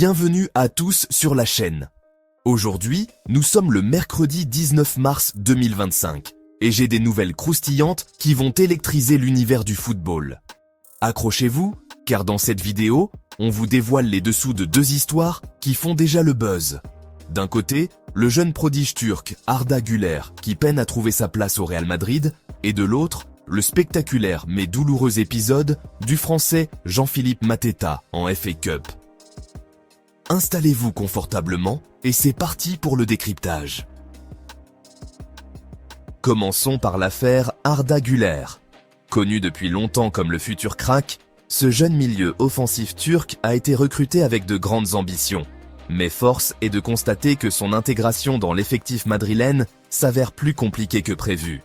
Bienvenue à tous sur la chaîne. Aujourd'hui, nous sommes le mercredi 19 mars 2025 et j'ai des nouvelles croustillantes qui vont électriser l'univers du football. Accrochez-vous, car dans cette vidéo, on vous dévoile les dessous de deux histoires qui font déjà le buzz. D'un côté, le jeune prodige turc Arda Güler qui peine à trouver sa place au Real Madrid, et de l'autre, le spectaculaire mais douloureux épisode du Français Jean-Philippe Mateta en FA Cup. Installez-vous confortablement et c'est parti pour le décryptage. Commençons par l'affaire Arda Güler. Connu depuis longtemps comme le futur crack, ce jeune milieu offensif turc a été recruté avec de grandes ambitions. Mais force est de constater que son intégration dans l'effectif madrilène s'avère plus compliquée que prévu.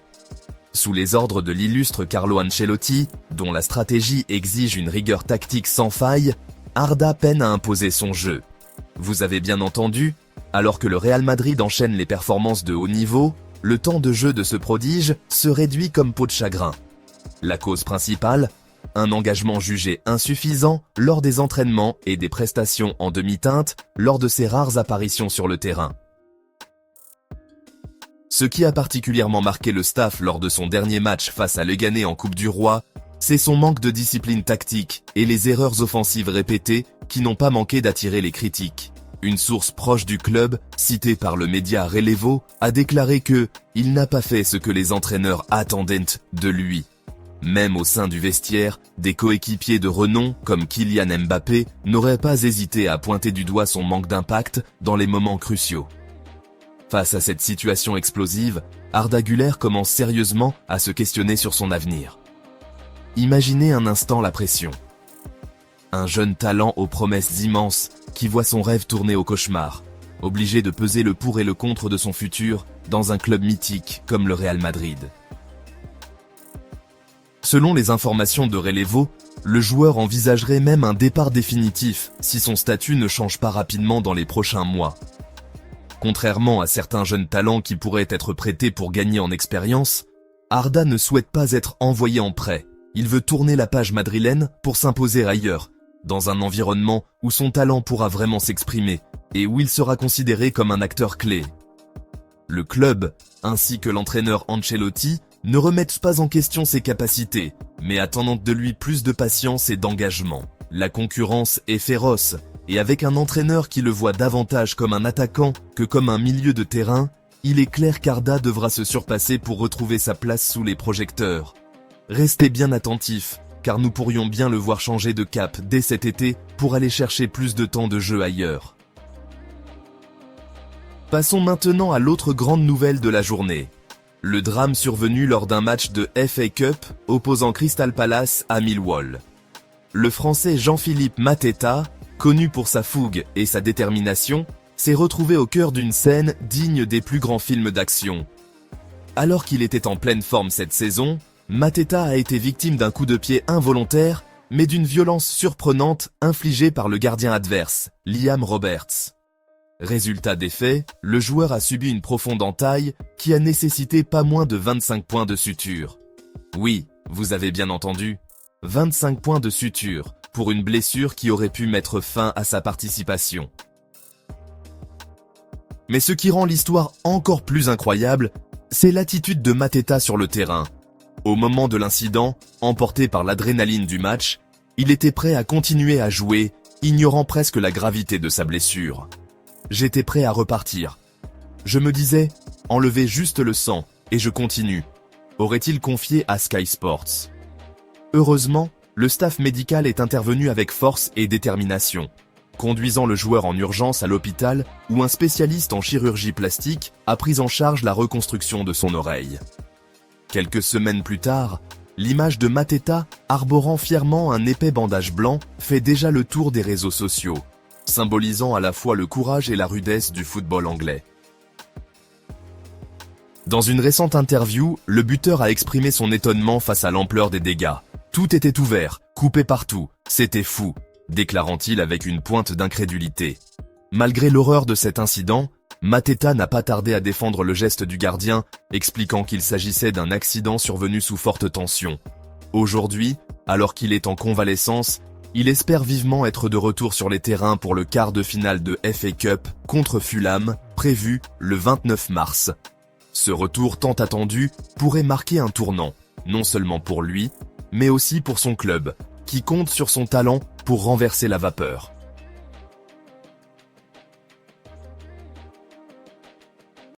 Sous les ordres de l'illustre Carlo Ancelotti, dont la stratégie exige une rigueur tactique sans faille, Arda peine à imposer son jeu. Vous avez bien entendu, alors que le Real Madrid enchaîne les performances de haut niveau, le temps de jeu de ce prodige se réduit comme peau de chagrin. La cause principale, un engagement jugé insuffisant lors des entraînements et des prestations en demi-teinte lors de ses rares apparitions sur le terrain. Ce qui a particulièrement marqué le staff lors de son dernier match face à Leganés en Coupe du Roi, c'est son manque de discipline tactique et les erreurs offensives répétées qui n'ont pas manqué d'attirer les critiques. Une source proche du club, citée par le média Relevo, a déclaré que « il n'a pas fait ce que les entraîneurs attendaient de lui ». Même au sein du vestiaire, des coéquipiers de renom comme Kylian Mbappé n'auraient pas hésité à pointer du doigt son manque d'impact dans les moments cruciaux. Face à cette situation explosive, Arda Güler commence sérieusement à se questionner sur son avenir. Imaginez un instant la pression. Un jeune talent aux promesses immenses qui voit son rêve tourner au cauchemar, obligé de peser le pour et le contre de son futur dans un club mythique comme le Real Madrid. Selon les informations de Relevo, le joueur envisagerait même un départ définitif si son statut ne change pas rapidement dans les prochains mois. Contrairement à certains jeunes talents qui pourraient être prêtés pour gagner en expérience, Arda ne souhaite pas être envoyé en prêt. Il veut tourner la page madrilène pour s'imposer ailleurs, dans un environnement où son talent pourra vraiment s'exprimer et où il sera considéré comme un acteur clé. Le club, ainsi que l'entraîneur Ancelotti, ne remettent pas en question ses capacités, mais attendant de lui plus de patience et d'engagement. La concurrence est féroce, et avec un entraîneur qui le voit davantage comme un attaquant que comme un milieu de terrain, il est clair qu'Arda devra se surpasser pour retrouver sa place sous les projecteurs. Restez bien attentifs, car nous pourrions bien le voir changer de cap dès cet été pour aller chercher plus de temps de jeu ailleurs. Passons maintenant à l'autre grande nouvelle de la journée. Le drame survenu lors d'un match de FA Cup opposant Crystal Palace à Millwall. Le Français Jean-Philippe Mateta, connu pour sa fougue et sa détermination, s'est retrouvé au cœur d'une scène digne des plus grands films d'action. Alors qu'il était en pleine forme cette saison, Mateta a été victime d'un coup de pied involontaire, mais d'une violence surprenante infligée par le gardien adverse, Liam Roberts. Résultat des faits, le joueur a subi une profonde entaille qui a nécessité pas moins de 25 points de suture. Oui, vous avez bien entendu, 25 points de suture pour une blessure qui aurait pu mettre fin à sa participation. Mais ce qui rend l'histoire encore plus incroyable, c'est l'attitude de Mateta sur le terrain. Au moment de l'incident, emporté par l'adrénaline du match, il était prêt à continuer à jouer, ignorant presque la gravité de sa blessure. J'étais prêt à repartir. Je me disais, enlevez juste le sang, et je continue, aurait-il confié à Sky Sports. Heureusement, le staff médical est intervenu avec force et détermination, conduisant le joueur en urgence à l'hôpital où un spécialiste en chirurgie plastique a pris en charge la reconstruction de son oreille. Quelques semaines plus tard, l'image de Mateta, arborant fièrement un épais bandage blanc, fait déjà le tour des réseaux sociaux, symbolisant à la fois le courage et la rudesse du football anglais. Dans une récente interview, le buteur a exprimé son étonnement face à l'ampleur des dégâts. Tout était ouvert, coupé partout, c'était fou, déclarant-il avec une pointe d'incrédulité. Malgré l'horreur de cet incident, Mateta n'a pas tardé à défendre le geste du gardien, expliquant qu'il s'agissait d'un accident survenu sous forte tension. Aujourd'hui, alors qu'il est en convalescence, Il espère vivement être de retour sur les terrains pour le quart de finale de FA Cup contre Fulham, prévu le 29 mars. Ce retour tant attendu pourrait marquer un tournant, non seulement pour lui, mais aussi pour son club, qui compte sur son talent pour renverser la vapeur.